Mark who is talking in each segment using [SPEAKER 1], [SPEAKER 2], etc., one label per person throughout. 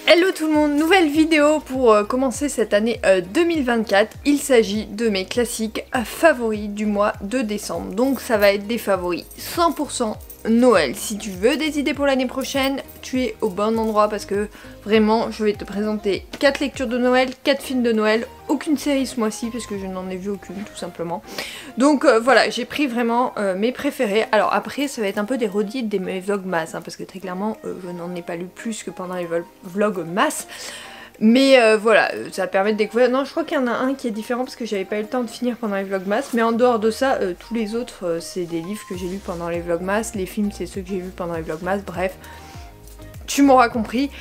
[SPEAKER 1] Hello tout le monde, nouvelle vidéo pour commencer cette année 2024. Il s'agit de mes classiques favoris du mois de décembre. Donc ça va être des favoris 100% Noël. Si tu veux des idées pour l'année prochaine, tu es au bon endroit parce que vraiment je vais te présenter 4 lectures de Noël, 4 films de Noël, aucune série ce mois-ci parce que je n'en ai vu aucune tout simplement. Donc voilà, j'ai pris vraiment mes préférés. Alors après ça va être un peu des redites des mes vlogmas parce que très clairement je n'en ai pas lu plus que pendant les vlogmas. Mais voilà, ça permet de découvrir. Non, je crois qu'il y en a un qui est différent parce que j'avais pas eu le temps de finir pendant les vlogmas. Mais en dehors de ça, tous les autres, c'est des livres que j'ai lus pendant les vlogmas. Les films, c'est ceux que j'ai vus pendant les vlogmas. Bref, tu m'auras compris.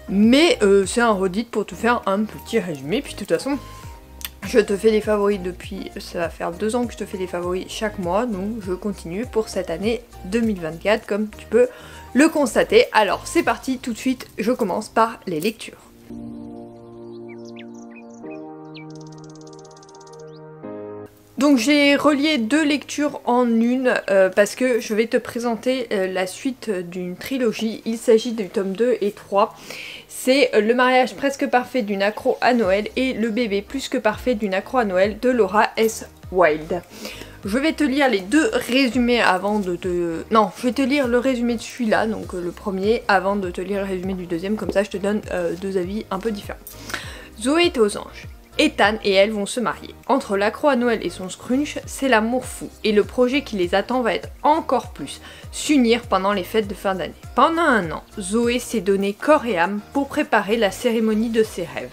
[SPEAKER 1] Mais c'est un redit pour te faire un petit résumé. Puis de toute façon, je te fais des favoris depuis... Ça va faire 2 ans que je te fais des favoris chaque mois. Donc je continue pour cette année 2024, comme tu peux le constater. Alors c'est parti, tout de suite, je commence par les lectures. Donc j'ai relié 2 lectures en une parce que je vais te présenter la suite d'une trilogie. Il s'agit du tome 2 et 3. C'est Le mariage presque parfait d'une accro à Noël et Le bébé plus que parfait d'une accro à Noël de Laura S. Wilde. Je vais te lire les 2 résumés avant de te... Non, je vais te lire le résumé de celui-là, donc le premier, avant de te lire le résumé du deuxième, comme ça je te donne 2 avis un peu différents. Zoé est aux anges. Ethan et elle vont se marier. Entre l'accro à Noël et son Scrunch, c'est l'amour fou. Et le projet qui les attend va être encore plus. S'unir pendant les fêtes de fin d'année. Pendant un an, Zoé s'est donné corps et âme pour préparer la cérémonie de ses rêves.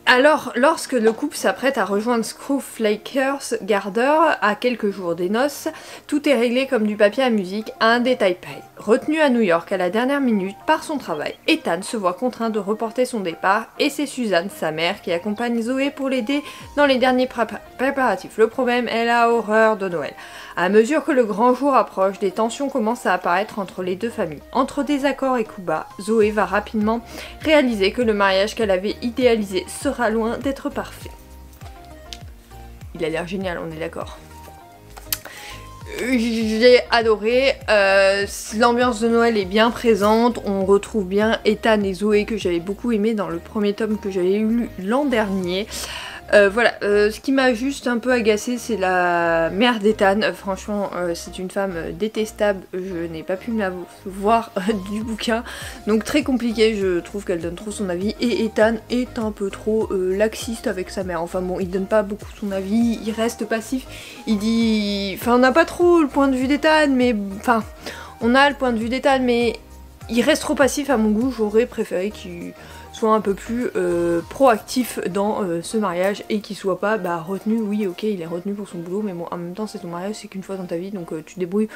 [SPEAKER 1] Alors, lorsque le couple s'apprête à rejoindre Screwflaker's Garter à quelques jours des noces, tout est réglé comme du papier à musique à un détail près. Retenu à New York à la dernière minute par son travail, Ethan se voit contraint de reporter son départ et c'est Suzanne, sa mère, qui accompagne Zoé pour l'aider dans les derniers préparatifs. Le problème, elle a horreur de Noël. À mesure que le grand jour approche, des tensions commencent à apparaître entre les 2 familles. Entre désaccords et coups bas, Zoé va rapidement réaliser que le mariage qu'elle avait idéalisé sera loin d'être parfait. Il a l'air génial, on est d'accord. J'ai adoré, l'ambiance de Noël est bien présente, on retrouve bien Ethan et Zoé que j'avais beaucoup aimé dans le premier tome que j'avais lu l'an dernier. Voilà, ce qui m'a juste un peu agacé c'est la mère d'Ethan, franchement c'est une femme détestable, je n'ai pas pu me la voir du bouquin, donc très compliqué, je trouve qu'elle donne trop son avis, et Ethan est un peu trop laxiste avec sa mère, enfin bon il donne pas beaucoup son avis, il reste passif, il dit, enfin on n'a pas trop le point de vue d'Ethan, mais enfin on a le point de vue d'Ethan mais il reste trop passif à mon goût, j'aurais préféré qu'il soit un peu plus proactif dans ce mariage et qu'il soit pas retenu, oui ok il est retenu pour son boulot mais bon en même temps c'est ton mariage, c'est qu'une fois dans ta vie donc tu te débrouilles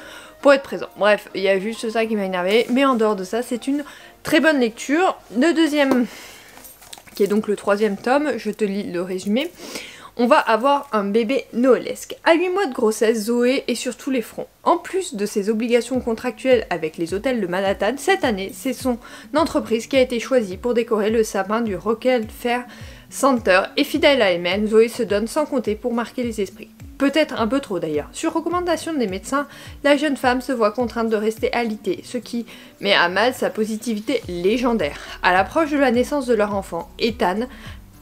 [SPEAKER 1] pour être présent. Bref, il y a juste ça qui m'a énervé mais en dehors de ça c'est une très bonne lecture. Le deuxième qui est donc le 3e tome, je te lis le résumé. On va avoir un bébé noëlesque. À 8 mois de grossesse, Zoé est sur tous les fronts. En plus de ses obligations contractuelles avec les hôtels de Manhattan, cette année, c'est son entreprise qui a été choisie pour décorer le sapin du Rockefeller Center. Et fidèle à elle-même, Zoé se donne sans compter pour marquer les esprits. Peut-être un peu trop d'ailleurs. Sur recommandation des médecins, la jeune femme se voit contrainte de rester alitée, ce qui met à mal sa positivité légendaire. À l'approche de la naissance de leur enfant, Ethan,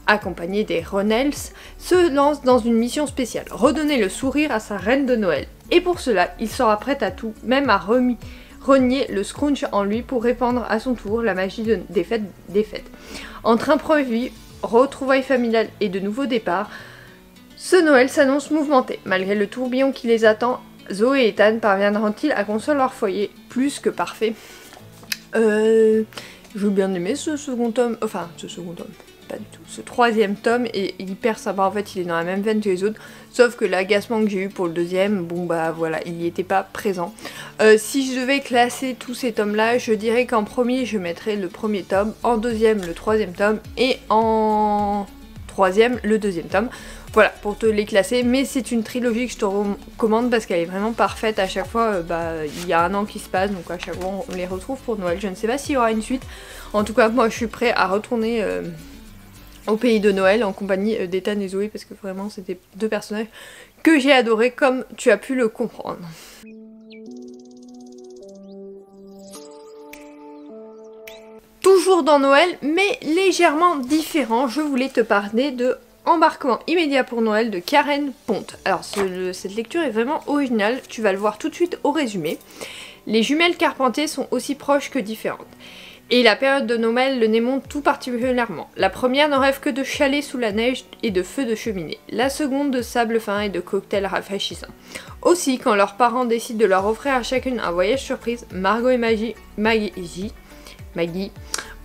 [SPEAKER 1] accompagné des Ronels, se lance dans une mission spéciale, redonner le sourire à sa reine de Noël. Et pour cela, il sera prêt à tout, même à renier le Scrunch en lui pour répandre à son tour la magie des fêtes. Entre imprévus, retrouvailles familiales et de nouveaux départs, ce Noël s'annonce mouvementé. Malgré le tourbillon qui les attend, Zoé et Ethan parviendront-ils à construire leur foyer plus que parfait? J'ai bien aimé ce second tome, pas du tout. Ce 3e tome est hyper sympa, en fait il est dans la même veine que les autres, sauf que l'agacement que j'ai eu pour le 2e, bon bah voilà, il n'y était pas présent. Si je devais classer tous ces tomes là, je dirais qu'en premier je mettrais le 1er tome, en 2e le 3e tome, et en 3e le 2e tome. Voilà, pour te les classer, mais c'est une trilogie que je te recommande parce qu'elle est vraiment parfaite. À chaque fois, il y a un an qui se passe, donc à chaque fois on les retrouve pour Noël. Je ne sais pas s'il y aura une suite, en tout cas moi je suis prêt à retourner au pays de Noël en compagnie d'Ethan et Zoé parce que vraiment c'était 2 personnages que j'ai adorés comme tu as pu le comprendre. Toujours dans Noël, mais légèrement différent, je voulais te parler de Embarquement immédiat pour Noël de Karen Ponte. Alors cette lecture est vraiment originale, tu vas le voir tout de suite au résumé. Les jumelles Carpentier sont aussi proches que différentes. Et la période de Noël le démontre tout particulièrement. La première ne rêve que de chalets sous la neige et de feux de cheminée. La seconde de sable fin et de cocktails rafraîchissants. Aussi, quand leurs parents décident de leur offrir à chacune un voyage surprise, Margot et Maggie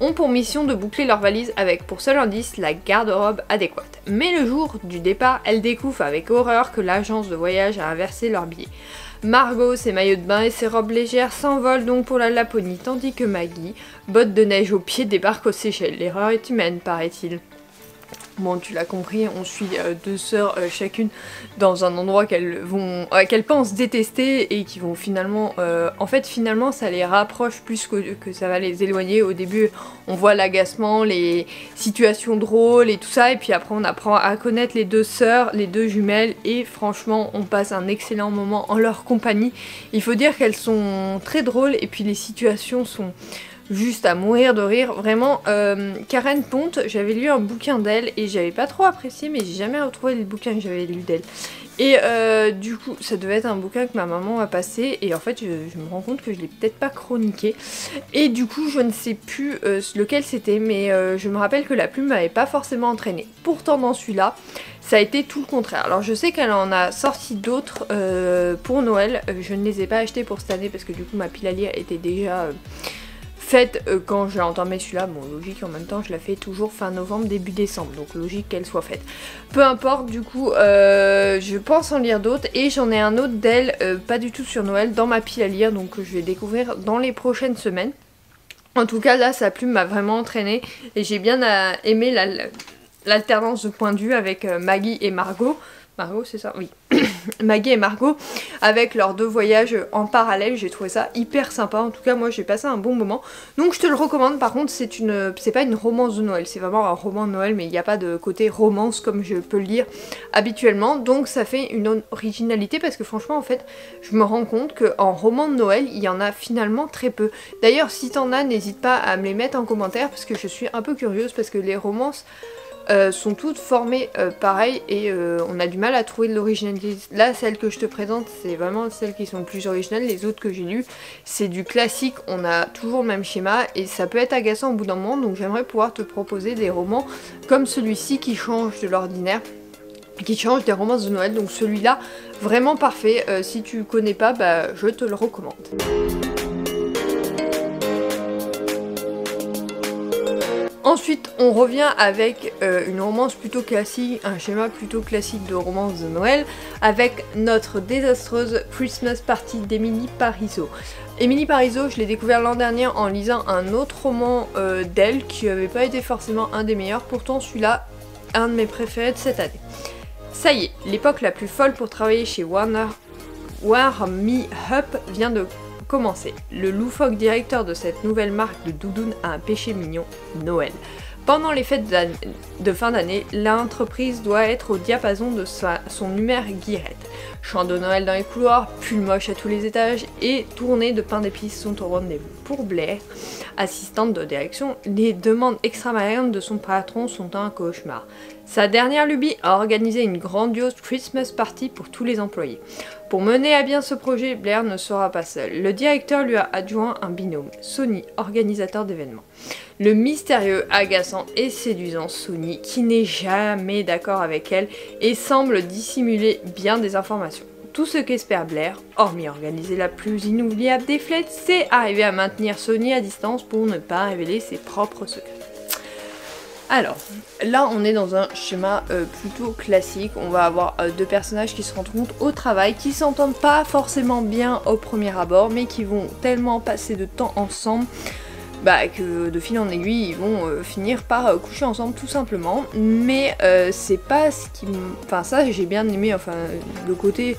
[SPEAKER 1] ont pour mission de boucler leur valise avec pour seul indice la garde-robe adéquate. Mais le jour du départ, elles découvrent avec horreur que l'agence de voyage a inversé leurs billets. Margot, ses maillots de bain et ses robes légères s'envolent donc pour la Laponie, tandis que Maggie, bottes de neige aux pieds, débarque aux Seychelles. L'erreur est humaine, paraît-il. Bon, tu l'as compris, on suit deux sœurs chacune dans un endroit qu'elles pensent détester et qui vont finalement... en fait, finalement, ça les rapproche plus que ça va les éloigner. Au début, on voit l'agacement, les situations drôles et tout ça, et puis après, on apprend à connaître les deux sœurs, les deux jumelles, et franchement, on passe un excellent moment en leur compagnie. Il faut dire qu'elles sont très drôles, et puis les situations sont... juste à mourir de rire, vraiment. Karen Ponte, j'avais lu un bouquin d'elle et j'avais pas trop apprécié, mais j'ai jamais retrouvé le bouquin que j'avais lu d'elle. Et du coup, ça devait être un bouquin que ma maman a passé, et en fait, je me rends compte que je l'ai peut-être pas chroniqué. Et du coup, je ne sais plus lequel c'était, mais je me rappelle que la plume m'avait pas forcément entraînée. Pourtant, dans celui-là, ça a été tout le contraire. Alors, je sais qu'elle en a sorti d'autres pour Noël. Je ne les ai pas achetés pour cette année parce que du coup, ma pile à lire était déjà... faite quand j'ai entamé celui-là, bon logique en même temps je la fais toujours fin novembre, début décembre, donc logique qu'elle soit faite. Peu importe, du coup je pense en lire d'autres et j'en ai un autre d'elle, pas du tout sur Noël, dans ma pile à lire, donc je vais découvrir dans les prochaines semaines. En tout cas là sa plume m'a vraiment entraînée et j'ai bien aimé l'alternance de point de vue avec Maggie et Margot. Margot, c'est ça? Oui. Maggie et Margot, avec leurs deux voyages en parallèle, j'ai trouvé ça hyper sympa. En tout cas, moi, j'ai passé un bon moment. Donc, je te le recommande. Par contre, c'est pas une romance de Noël. C'est vraiment un roman de Noël, mais il n'y a pas de côté romance comme je peux le lire habituellement. Donc, ça fait une originalité parce que franchement, en fait, je me rends compte qu'en roman de Noël, il y en a finalement très peu. D'ailleurs, si t'en as, n'hésite pas à me les mettre en commentaire parce que je suis un peu curieuse parce que les romances... sont toutes formées pareil et on a du mal à trouver de l'originalité. Là, celles que je te présente, c'est vraiment celles qui sont le plus originales. Les autres que j'ai lues, c'est du classique, on a toujours le même schéma et ça peut être agaçant au bout d'un moment, donc j'aimerais pouvoir te proposer des romans comme celui-ci qui change de l'ordinaire, qui change des romances de Noël. Donc celui-là, vraiment parfait. Si tu connais pas, bah, je te le recommande. Ensuite, on revient avec une romance plutôt classique, un schéma plutôt classique de romance de Noël, avec notre désastreuse Christmas Party d'Emily Parizeau. Emily Parizeau, je l'ai découvert l'an dernier en lisant un autre roman d'elle qui n'avait pas été forcément un des meilleurs, pourtant celui-là, un de mes préférés de cette année. Ça y est, l'époque la plus folle pour travailler chez Warner Me Up vient de commencer. Le loufoque directeur de cette nouvelle marque de doudoune a un péché mignon, Noël. Pendant les fêtes de fin d'année, l'entreprise doit être au diapason de son humeur guillerette. Chants de Noël dans les couloirs, pulls moches à tous les étages et tournées de pain d'épices sont au rendez-vous. Pour Blair, assistante de direction, les demandes extravagantes de son patron sont un cauchemar. Sa dernière lubie a organisé une grandiose Christmas party pour tous les employés. Pour mener à bien ce projet, Blair ne sera pas seul. Le directeur lui a adjoint un binôme, Sonny, organisateur d'événements. Le mystérieux, agaçant et séduisant Sonny, qui n'est jamais d'accord avec elle et semble dissimuler bien des informations. Tout ce qu'espère Blair, hormis organiser la plus inoubliable des fêtes, c'est arriver à maintenir Sonny à distance pour ne pas révéler ses propres secrets. Alors, là on est dans un schéma plutôt classique, on va avoir deux personnages qui se rencontrent au travail, qui s'entendent pas forcément bien au premier abord, mais qui vont tellement passer de temps ensemble que de fil en aiguille ils vont finir par coucher ensemble tout simplement. Mais c'est pas ce qui enfin ça j'ai bien aimé, enfin le côté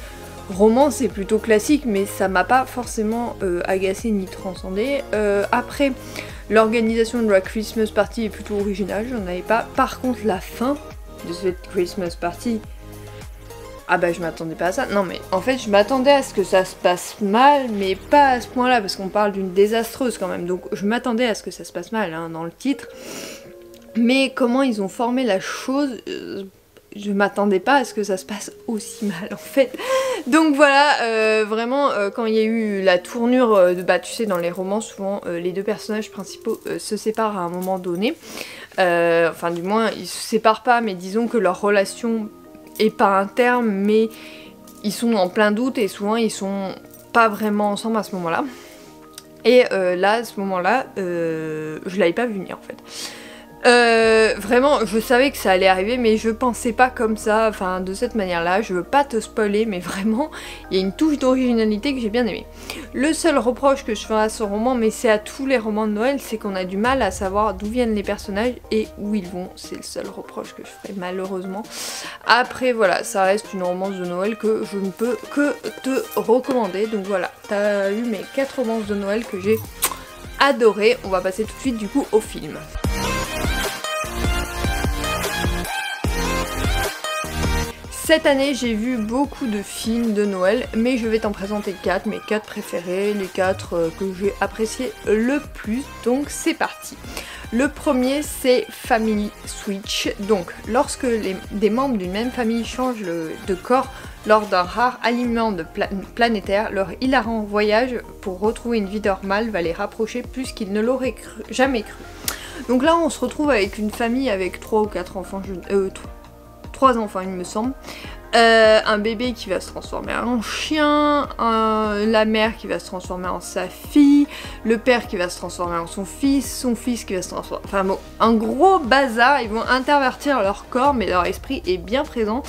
[SPEAKER 1] roman c'est plutôt classique, mais ça m'a pas forcément agacé ni transcendé. Après, l'organisation de la Christmas Party est plutôt originale, j'en avais pas. Par contre, la fin de cette Christmas Party, Ah bah je m'attendais pas à ça. Non mais en fait je m'attendais à ce que ça se passe mal, mais pas à ce point-là, parce qu'on parle d'une désastreuse quand même. Donc je m'attendais à ce que ça se passe mal hein, dans le titre. Mais comment ils ont formé la chose, je m'attendais pas à ce que ça se passe aussi mal en fait. Donc voilà, vraiment quand il y a eu la tournure, bah tu sais dans les romans souvent les deux personnages principaux se séparent à un moment donné. Enfin du moins ils se séparent pas, mais disons que leur relation est pas un terme, mais ils sont en plein doute et souvent ils sont pas vraiment ensemble à ce moment-là. Et là, à ce moment-là, je l'avais pas vu venir en fait. Vraiment, je savais que ça allait arriver, mais je pensais pas comme ça, enfin de cette manière-là. Je veux pas te spoiler, mais vraiment, il y a une touche d'originalité que j'ai bien aimée. Le seul reproche que je fais à ce roman, mais c'est à tous les romans de Noël, c'est qu'on a du mal à savoir d'où viennent les personnages et où ils vont. C'est le seul reproche que je ferai malheureusement. Après, voilà, ça reste une romance de Noël que je ne peux que te recommander. Donc voilà, t'as eu mes 4 romances de Noël que j'ai adorées. On va passer tout de suite du coup au film. Cette année, j'ai vu beaucoup de films de Noël, mais je vais t'en présenter 4, mes 4 préférés, les 4 que j'ai appréciés le plus, donc c'est parti. Le premier, c'est Family Switch. Donc, lorsque des membres d'une même famille changent de corps lors d'un rare alignement planétaire, leur hilarant voyage pour retrouver une vie normale va les rapprocher plus qu'ils ne l'auraient jamais cru. Donc là, on se retrouve avec une famille avec 3 ou 4 enfants, 3 enfants il me semble, un bébé qui va se transformer en chien, la mère qui va se transformer en sa fille, le père qui va se transformer en son fils qui va se transformer... Enfin bon, un gros bazar, ils vont intervertir leur corps mais leur esprit est bien présent.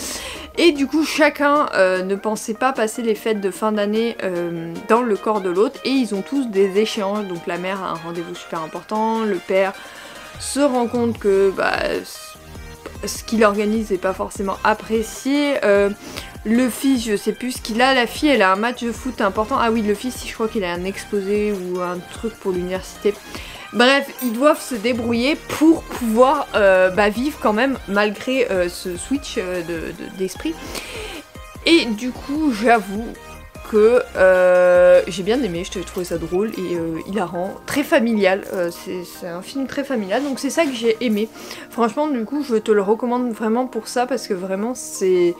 [SPEAKER 1] Et du coup chacun ne pensait pas passer les fêtes de fin d'année dans le corps de l'autre et ils ont tous des échéances. Donc la mère a un rendez-vous super important, le père se rend compte que ce qu'il organise n'est pas forcément apprécié. Le fils, je sais plus ce qu'il a. La fille, elle a un match de foot important. Ah oui, le fils, je crois qu'il a un exposé ou un truc pour l'université. Bref, ils doivent se débrouiller pour pouvoir vivre quand même malgré ce switch d'esprit. Et du coup, j'avoue que j'ai bien aimé, je trouvais ça drôle et hilarant, très familial, c'est un film très familial, donc c'est ça que j'ai aimé. Franchement, du coup, je te le recommande vraiment pour ça, parce que vraiment, c'est...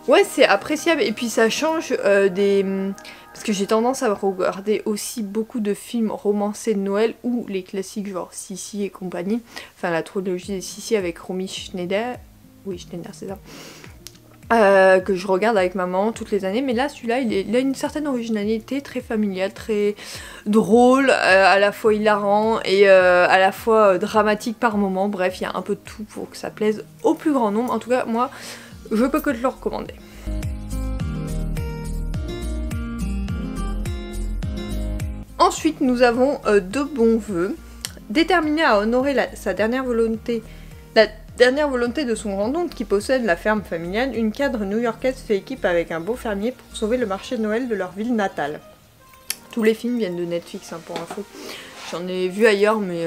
[SPEAKER 1] Ouais, c'est appréciable, et puis ça change parce que j'ai tendance à regarder aussi beaucoup de films romancés de Noël, ou les classiques genre Sissi et compagnie, enfin la trilogie des Sissi avec Romy Schneider, oui Schneider c'est ça, que je regarde avec maman toutes les années, mais là celui-là il a une certaine originalité, très familiale, très drôle, à la fois hilarant et à la fois dramatique par moment. Bref, il y a un peu de tout pour que ça plaise au plus grand nombre. En tout cas moi je peux que te le recommander. Ensuite nous avons De bons vœux. Déterminé à honorer sa dernière volonté, de son grand-oncle qui possède la ferme familiale, une cadre new-yorkaise fait équipe avec un beau fermier pour sauver le marché de Noël de leur ville natale. Tous les films viennent de Netflix hein, pour info. J'en ai vu ailleurs, mais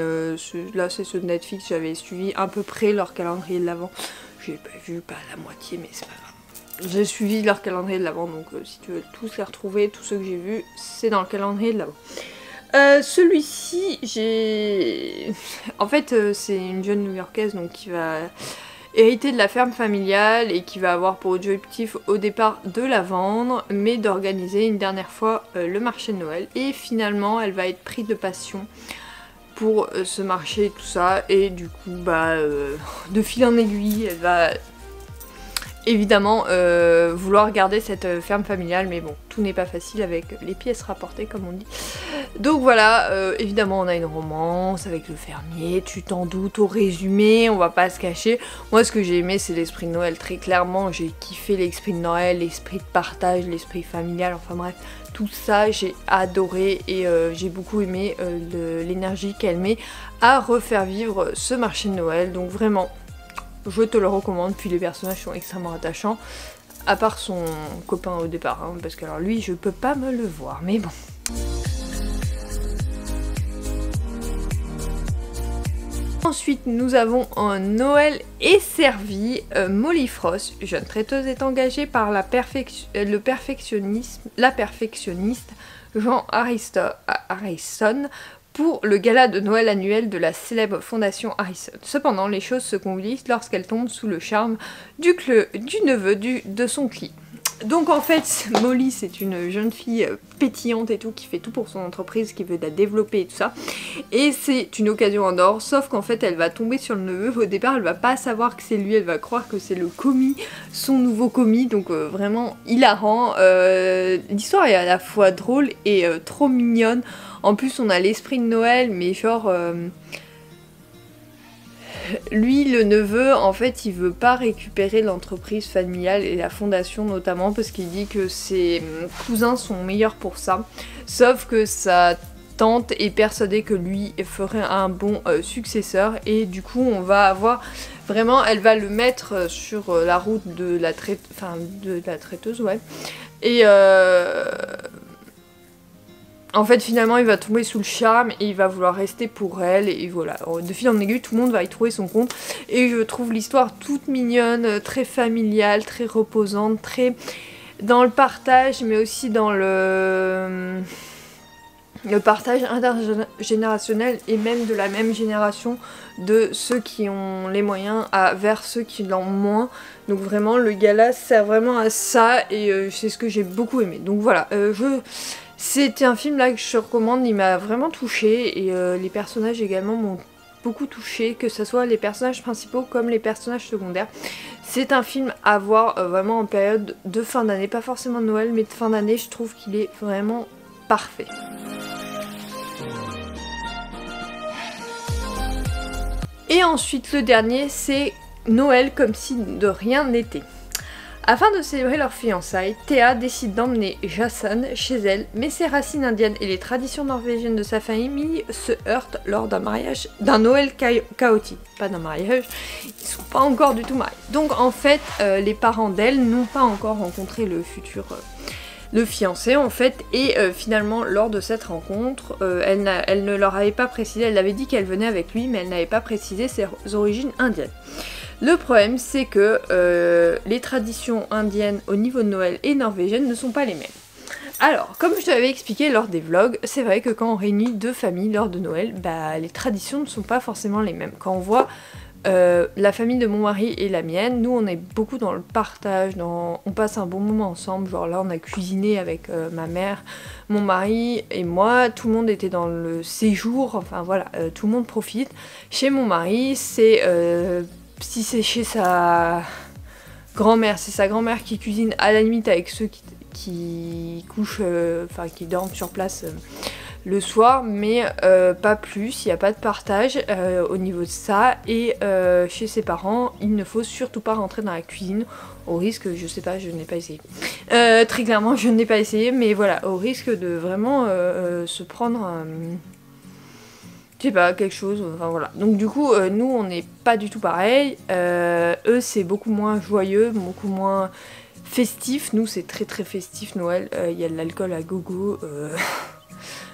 [SPEAKER 1] là c'est ceux de Netflix, j'avais suivi à peu près leur calendrier de l'Avent. J'ai pas vu, pas la moitié, mais c'est pas grave. J'ai suivi leur calendrier de l'Avent, donc si tu veux tous les retrouver, tous ceux que j'ai vus, c'est dans le calendrier de l'Avent. Celui-ci, en fait, c'est une jeune new-yorkaise donc qui va hériter de la ferme familiale et qui va avoir pour objectif au départ de la vendre, mais d'organiser une dernière fois le marché de Noël. Et finalement, elle va être prise de passion pour ce marché et tout ça. Et du coup, de fil en aiguille, elle va évidemment vouloir garder cette ferme familiale, mais bon, tout n'est pas facile avec les pièces rapportées comme on dit. Donc voilà, évidemment on a une romance avec le fermier, tu t'en doutes au résumé, on va pas se cacher. Moi ce que j'ai aimé c'est l'esprit de Noël, très clairement j'ai kiffé l'esprit de Noël, l'esprit de partage, l'esprit familial, enfin bref, tout ça j'ai adoré et j'ai beaucoup aimé l'énergie qu'elle met à refaire vivre ce marché de Noël, donc vraiment je te le recommande. Puis les personnages sont extrêmement attachants, à part son copain au départ, hein, parce que alors lui je peux pas me le voir, mais bon. Ensuite, nous avons un Noël est servi. Molly Frost, jeune traiteuse, est engagée par la perfectionniste Jean Harrison pour le gala de Noël annuel de la célèbre fondation Harrison. Cependant, les choses se compliquent lorsqu'elle tombe sous le charme du neveu de son client. Donc en fait, Molly, c'est une jeune fille pétillante et tout, qui fait tout pour son entreprise, qui veut la développer et tout ça. Et c'est une occasion en or, sauf qu'en fait, elle va tomber sur le neveu. Au départ, elle va pas savoir que c'est lui, elle va croire que c'est le commis, son nouveau commis, donc vraiment hilarant. L'histoire est à la fois drôle et trop mignonne. En plus, on a l'esprit de Noël, mais genre... lui, le neveu, en fait, il veut pas récupérer l'entreprise familiale et la fondation notamment parce qu'il dit que ses cousins sont meilleurs pour ça. Sauf que sa tante est persuadée que lui ferait un bon successeur et du coup, on va avoir vraiment, elle va le mettre sur la route de la traiteuse, ouais. Et en fait, finalement, il va tomber sous le charme et il va vouloir rester pour elle. Et voilà, de fil en aiguille, tout le monde va y trouver son compte. Et je trouve l'histoire toute mignonne, très familiale, très reposante, très dans le partage, mais aussi dans le partage intergénérationnel et même de la même génération de ceux qui ont les moyens vers ceux qui l'ont moins. Donc vraiment, le gala sert vraiment à ça et c'est ce que j'ai beaucoup aimé. Donc voilà, c'était un film là que je recommande, il m'a vraiment touchée et les personnages également m'ont beaucoup touchée, que ce soit les personnages principaux comme les personnages secondaires. C'est un film à voir vraiment en période de fin d'année, pas forcément de Noël mais de fin d'année, je trouve qu'il est vraiment parfait. Et ensuite le dernier c'est Noël comme si de rien n'était. Afin de célébrer leurs fiançailles, Thea décide d'emmener Jason chez elle, mais ses racines indiennes et les traditions norvégiennes de sa famille se heurtent lors d'un Noël chaotique. Pas d'un mariage, ils sont pas encore du tout mariés. Donc en fait, les parents d'elle n'ont pas encore rencontré le fiancé en fait, et finalement lors de cette rencontre, elle ne leur avait pas précisé, elle avait dit qu'elle venait avec lui, mais elle n'avait pas précisé ses origines indiennes. Le problème, c'est que les traditions indiennes au niveau de Noël et norvégiennes ne sont pas les mêmes. Alors, comme je te l'avais expliqué lors des vlogs, c'est vrai que quand on réunit deux familles lors de Noël, bah, les traditions ne sont pas forcément les mêmes. Quand on voit la famille de mon mari et la mienne, nous on est beaucoup dans le partage, on passe un bon moment ensemble, genre là on a cuisiné avec ma mère, mon mari et moi, tout le monde était dans le séjour, enfin voilà, tout le monde profite. Chez mon mari, c'est... si c'est chez sa grand-mère, c'est sa grand-mère qui cuisine à la limite avec ceux qui couchent, enfin qui dorment sur place le soir, mais pas plus, il n'y a pas de partage au niveau de ça. Et chez ses parents, il ne faut surtout pas rentrer dans la cuisine, au risque, je sais pas, je n'ai pas essayé. Très clairement, je n'ai pas essayé, mais voilà, au risque de vraiment se prendre je sais pas, quelque chose, enfin voilà. Donc du coup, nous on n'est pas du tout pareil, eux c'est beaucoup moins joyeux, beaucoup moins festif, nous c'est très très festif Noël, il y a de l'alcool à gogo,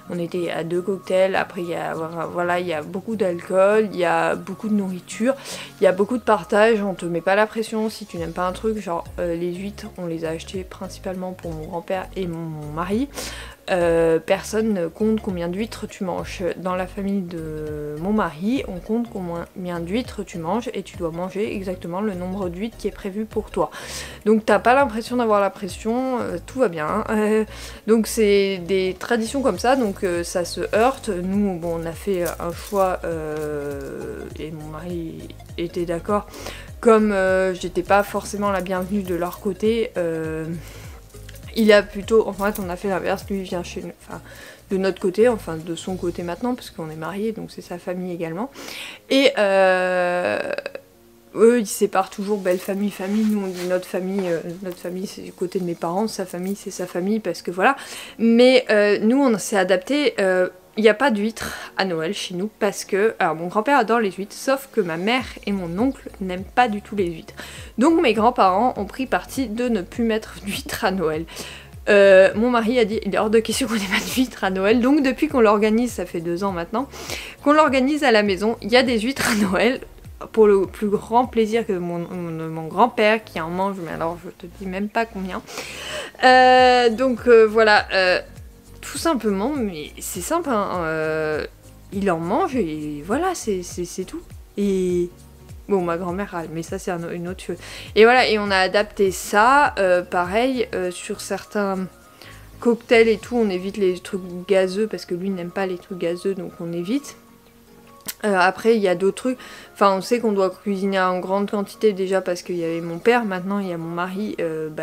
[SPEAKER 1] on était à 2 cocktails, après il y a, voilà, il y a beaucoup d'alcool, il y a beaucoup de nourriture, il y a beaucoup de partage, on te met pas la pression si tu n'aimes pas un truc, genre les huîtres on les a achetées principalement pour mon grand-père et mon mari. Personne ne compte combien d'huîtres tu manges. Dans la famille de mon mari, on compte combien d'huîtres tu manges et tu dois manger exactement le nombre d'huîtres qui est prévu pour toi. Donc t'as pas l'impression d'avoir la pression, tout va bien. Donc c'est des traditions comme ça, donc ça se heurte. Nous, bon, on a fait un choix et mon mari était d'accord. Comme j'étais pas forcément la bienvenue de leur côté, il a plutôt, en fait on a fait l'inverse, lui vient chez nous, enfin de notre côté, enfin de son côté maintenant, parce qu'on est mariés, donc c'est sa famille également. Et eux ils séparent toujours belle famille, famille, nous on dit notre famille c'est du côté de mes parents, sa famille c'est sa famille, parce que voilà. Mais nous on s'est adapté, il n'y a pas d'huîtres à Noël chez nous, parce que, alors mon grand-père adore les huîtres, sauf que ma mère et mon oncle n'aiment pas du tout les huîtres. Donc mes grands-parents ont pris parti de ne plus mettre d'huîtres à Noël. Mon mari a dit il est hors de question qu'on ait pas de huîtres à Noël, donc depuis qu'on l'organise, ça fait 2 ans maintenant, qu'on l'organise à la maison, il y a des huîtres à Noël, pour le plus grand plaisir que mon grand-père qui en mange, mais alors je te dis même pas combien. Voilà, tout simplement, mais c'est simple, hein, il en mange et voilà, c'est tout. Et bon, ma grand-mère râle, mais ça c'est une autre chose. Et voilà, et on a adapté ça, pareil, sur certains cocktails et tout, on évite les trucs gazeux, parce que lui n'aime pas les trucs gazeux, donc on évite. Après il y a d'autres trucs, enfin on sait qu'on doit cuisiner en grande quantité déjà parce qu'il y avait mon père, maintenant il y a mon mari,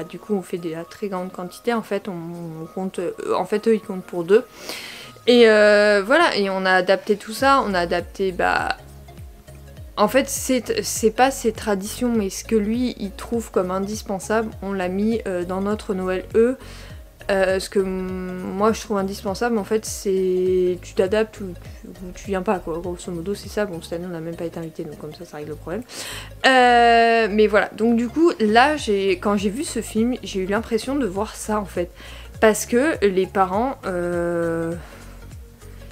[SPEAKER 1] du coup on fait des très grande quantité, en fait on compte, en fait eux ils comptent pour 2. Et voilà, et on a adapté tout ça, on a adapté, en fait c'est pas ses traditions mais ce que lui il trouve comme indispensable, on l'a mis dans notre Noël ce que moi je trouve indispensable en fait c'est tu t'adaptes ou tu viens pas quoi, grosso modo c'est ça. Bon cette année on n'a même pas été invité donc comme ça règle le problème. Mais voilà, donc du coup là quand j'ai vu ce film j'ai eu l'impression de voir ça en fait. Parce que les parents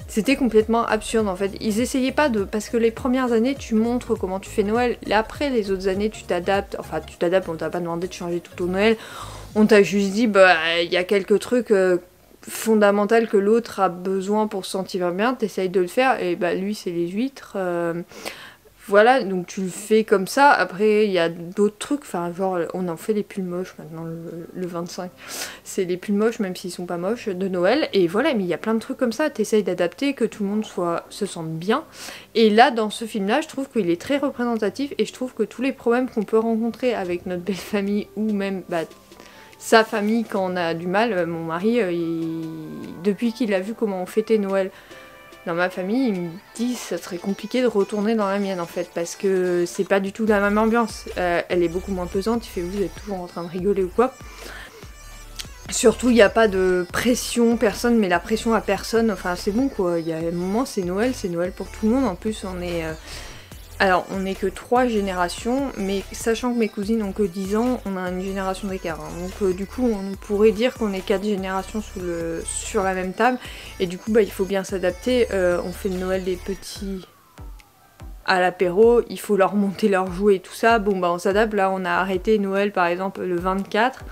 [SPEAKER 1] c'était complètement absurde en fait. Ils essayaient pas de... Parce que les premières années tu montres comment tu fais Noël, et après les autres années tu t'adaptes, enfin tu t'adaptes, on t'a pas demandé de changer tout au Noël. On t'a juste dit, il y a quelques trucs fondamentaux que l'autre a besoin pour se sentir bien, t'essayes de le faire, et lui c'est les huîtres. Voilà, donc tu le fais comme ça. Après il y a d'autres trucs, enfin genre on en fait les pulls moches maintenant le 25. C'est les pulls moches même s'ils sont pas moches de Noël. Et voilà, mais il y a plein de trucs comme ça, t'essayes d'adapter, que tout le monde se sente bien. Et là dans ce film là je trouve qu'il est très représentatif et je trouve que tous les problèmes qu'on peut rencontrer avec notre belle famille ou même sa famille quand on a du mal, mon mari, depuis qu'il a vu comment on fêtait Noël dans ma famille, il me dit ça serait compliqué de retourner dans la mienne en fait, parce que c'est pas du tout la même ambiance, elle est beaucoup moins pesante, il fait vous êtes toujours en train de rigoler ou quoi. Surtout il n'y a pas de pression, personne met la pression à personne, enfin c'est bon quoi, il y a un moment c'est Noël pour tout le monde, en plus on est... Alors, on n'est que 3 générations, mais sachant que mes cousines ont que 10 ans, on a une génération d'écart. Hein. Donc du coup, on pourrait dire qu'on est 4 générations sur la même table. Et du coup, il faut bien s'adapter. On fait le Noël des petits à l'apéro, il faut leur monter leurs jouets et tout ça. Bon, on s'adapte. Là, on a arrêté Noël, par exemple, le 24.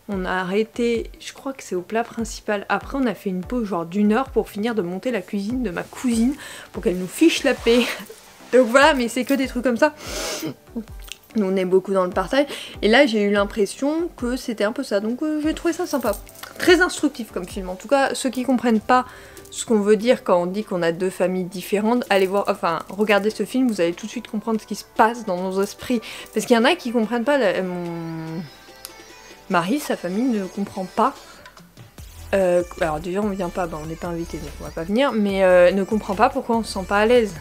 [SPEAKER 1] On a arrêté, je crois que c'est au plat principal. Après, on a fait une pause genre d'1 heure pour finir de monter la cuisine de ma cousine, pour qu'elle nous fiche la paix. Donc voilà, mais c'est que des trucs comme ça. Nous on est beaucoup dans le partage. Et là j'ai eu l'impression que c'était un peu ça. Donc j'ai trouvé ça sympa. Très instructif comme film. En tout cas, ceux qui comprennent pas ce qu'on veut dire quand on dit qu'on a 2 familles différentes, allez voir, enfin regardez ce film, vous allez tout de suite comprendre ce qui se passe dans nos esprits. Parce qu'il y en a qui comprennent pas. Mon mari, sa famille ne comprend pas. Alors déjà on vient pas, on n'est pas invité donc on va pas venir. Mais ne comprend pas pourquoi on se sent pas à l'aise.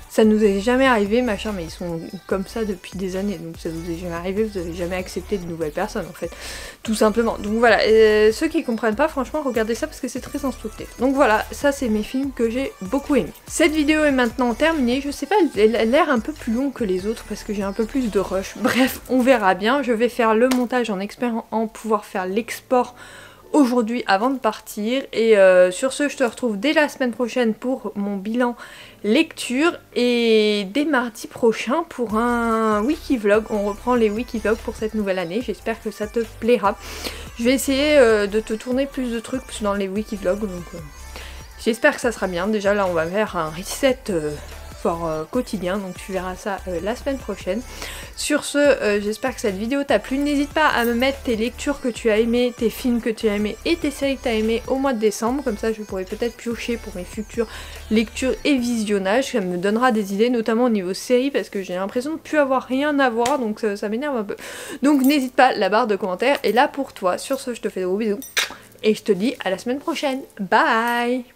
[SPEAKER 1] Ça nous est jamais arrivé machin, mais ils sont comme ça depuis des années, donc ça nous est jamais arrivé, vous avez jamais accepté de nouvelles personnes en fait, tout simplement. Donc voilà, ceux qui comprennent pas, franchement regardez ça parce que c'est très instructif. Donc voilà, ça c'est mes films que j'ai beaucoup aimés. Cette vidéo est maintenant terminée, je sais pas, elle a l'air un peu plus longue que les autres parce que j'ai un peu plus de rush. Bref, on verra bien, je vais faire le montage en espérant pouvoir faire l'export aujourd'hui avant de partir, et sur ce je te retrouve dès la semaine prochaine pour mon bilan lecture et dès mardi prochain pour un wiki vlog. On reprend les wiki vlogs pour cette nouvelle année, j'espère que ça te plaira. Je vais essayer de te tourner plus de trucs dans les wiki vlogs, donc j'espère que ça sera bien. Déjà là on va faire un reset quotidien, donc tu verras ça la semaine prochaine. Sur ce, j'espère que cette vidéo t'a plu. N'hésite pas à me mettre tes lectures que tu as aimées, tes films que tu as aimés et tes séries que tu as aimées au mois de décembre, comme ça je pourrais peut-être piocher pour mes futures lectures et visionnages. Ça me donnera des idées, notamment au niveau série, parce que j'ai l'impression de ne plus avoir rien à voir, donc ça m'énerve un peu. Donc n'hésite pas, la barre de commentaires est là pour toi. Sur ce, je te fais de gros bisous et je te dis à la semaine prochaine. Bye!